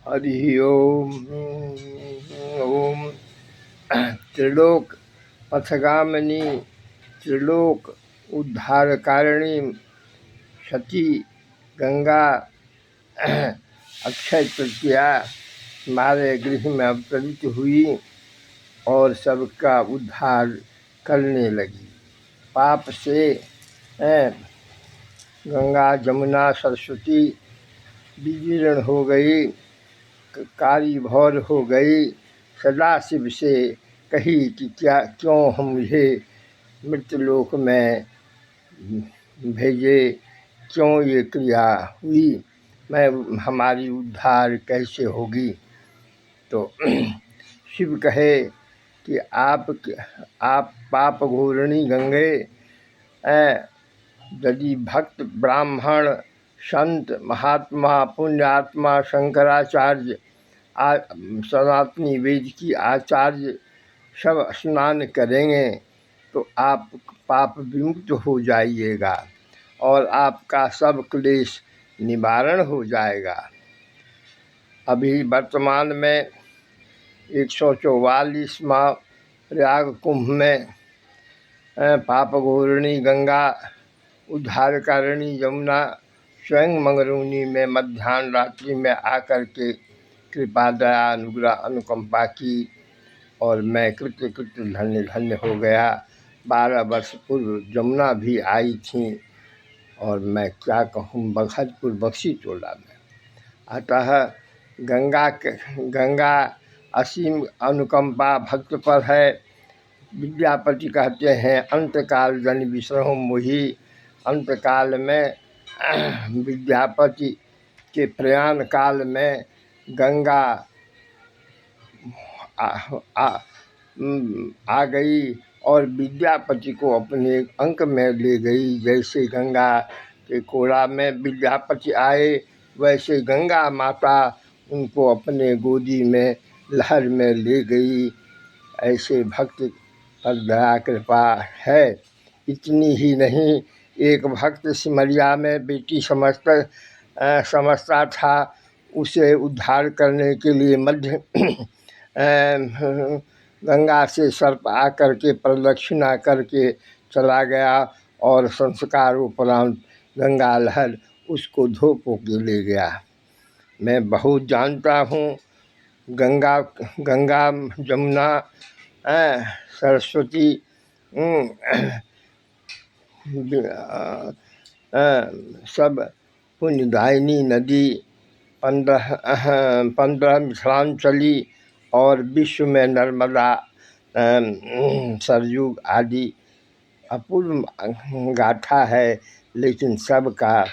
हरि ओम। ओम। त्रिलोक पथगामिनी त्रिलोक उद्धारकारिणी सती गंगा अक्षय तृतीया हमारे गृह में अवतरित हुई और सबका उद्धार करने लगी। पाप से गंगा जमुना सरस्वती विदीर्ण हो गई, काली भौर हो गई। सदाशिव से कही कि क्यों हम मुझे मृत्यलोक में भेजे, क्यों ये क्रिया हुई, हमारी उद्धार कैसे होगी। तो शिव कहे कि आप पाप घोरणी गंगे, यदि भक्त ब्राह्मण संत महात्मा पुण्यात्मा शंकराचार्य सनातनी वेद की आचार्य सब स्नान करेंगे तो आप पाप विमुक्त हो जाइएगा और आपका सब क्लेश निवारण हो जाएगा। अभी वर्तमान में 144वां प्रयाग कुंभ में पाप घोरणी गंगा उद्धारकारिणी यमुना स्वयं मंगरूनी में मध्याह्न रात्रि में आकर के कृपा दया अनुग्रह अनुकंपा की और मैं कृत्य धन्य धन्य हो गया। 12 वर्ष पूर्व जमुना भी आई थी और मैं क्या कहूँ, बखतपुर बख्शी टोला में। अतः गंगा असीम अनुकंपा भक्त पर है। विद्यापति कहते हैं अंतकाल जन विश्रम मोही। अंतकाल में विद्यापति के प्रयाण काल में गंगा आ गई और विद्यापति को अपने अंक में ले गई। जैसे गंगा के कोड़ा में विद्यापति आए, वैसे गंगा माता उनको अपने गोदी में लहर में ले गई। ऐसे भक्त पर दया कृपा है। इतनी ही नहीं, एक भक्त सिमरिया में बेटी समझता था, उसे उद्धार करने के लिए मध्य गंगा से सर्प आकर के प्रदक्षिणा करके चला गया और संस्कार उपरांत गंगा लहर उसको धो पो के ले गया। मैं बहुत जानता हूँ गंगा जमुना सरस्वती सब पुण्यदायिनी नदी 15 मिथिलांचली और विश्व में नर्मदा सरयू आदि अपूर्व गाथा है। लेकिन सबका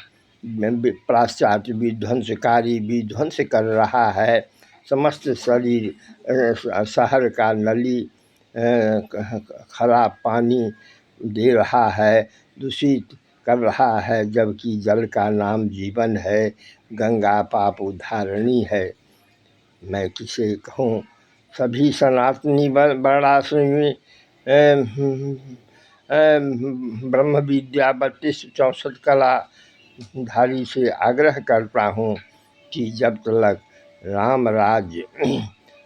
पाश्चात्य विध्वंसकारी विध्वंस कर रहा है। समस्त शरीर शहर का नली खराब पानी दे रहा है, दूषित कर रहा है, जबकि जल का नाम जीवन है। गंगा पाप उद्धारिणी है। मैं किसे कहूँ, सभी सनातनी वर्णाश्रमी ब्रह्म विद्या 32-64 कला धारी से आग्रह करता हूँ कि जब तक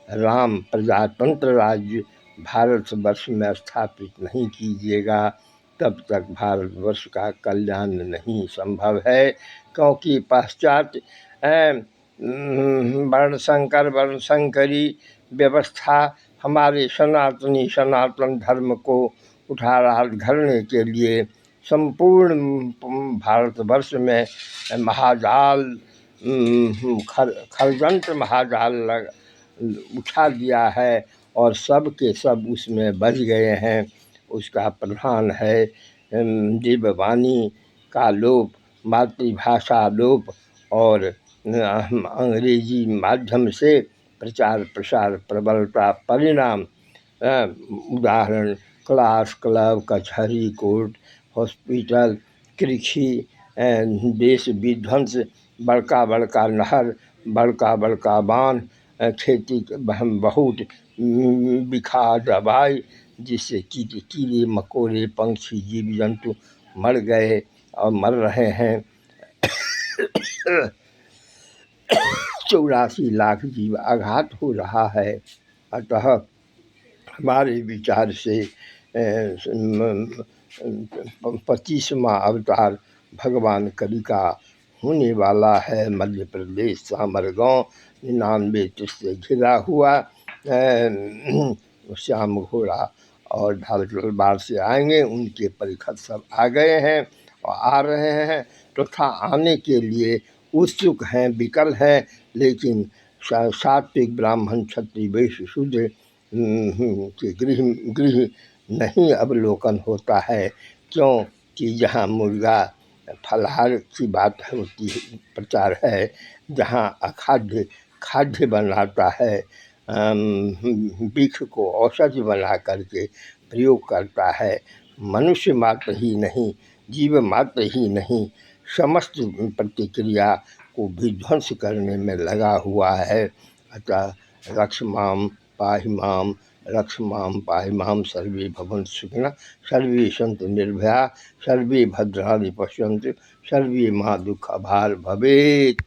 राम प्रजातंत्र राज्य भारतवर्ष में स्थापित नहीं कीजिएगा, तब तक भारतवर्ष का कल्याण नहीं संभव है। क्योंकि पश्चात वर्णशंकरी व्यवस्था हमारे सनातन धर्म को उठार घरने के लिए संपूर्ण भारतवर्ष में महाजाल खरजंत्र महाजाल उठा दिया है और सब के सब उसमें बच गए हैं। उसका प्रधान है देववाणी का लोप, मातृभाषा लोप और अंग्रेजी माध्यम से प्रचार प्रसार प्रबलता परिणाम। उदाहरण क्लास, क्लब, कचहरी, कोर्ट, हॉस्पिटल, कृषि, देश विध्वंस, बड़का बड़का नहर, बड़का बड़का बांध, खेती बहुत बिखा दबाई, जिससे कीड़े मकोड़े पंछी जीव जंतु मर गए और मर रहे हैं। 84 लाख जीव आघात हो रहा है। अतः हमारे विचार से 25वां अवतार भगवान कलि का होने वाला है। मध्य प्रदेश सामरगांव 99 तीर्थ से घिरा हुआ श्याम घोड़ा और ढाल तलवार से आएंगे। उनके परिखर सब आ गए हैं और आ रहे हैं तथा आने के लिए उत्सुक हैं, विकल हैं, लेकिन सात्विक ब्राह्मण क्षत्रिय वैश्य शूद्र के गृह नहीं अवलोकन होता है, क्योंकि यहाँ मुर्गा फलाहार की बात होती है, प्रचार है। जहाँ अखाद्य खाद्य बनाता है, वृक्ष को औषधि बना करके प्रयोग करता है। मनुष्य मात्र ही नहीं, जीव मात्र ही नहीं, समस्त प्रतिक्रिया को विध्वंस करने में लगा हुआ है। अतः रक्ष माम पाहि माम, रक्ष माम पाहि माम, सर्वे भवन्तु सुखिनः, सर्वे सन्तु निर्भयाः, सर्वे भद्राणि पश्यन्तु, सर्वे मा दुःखभाग् भवेत्।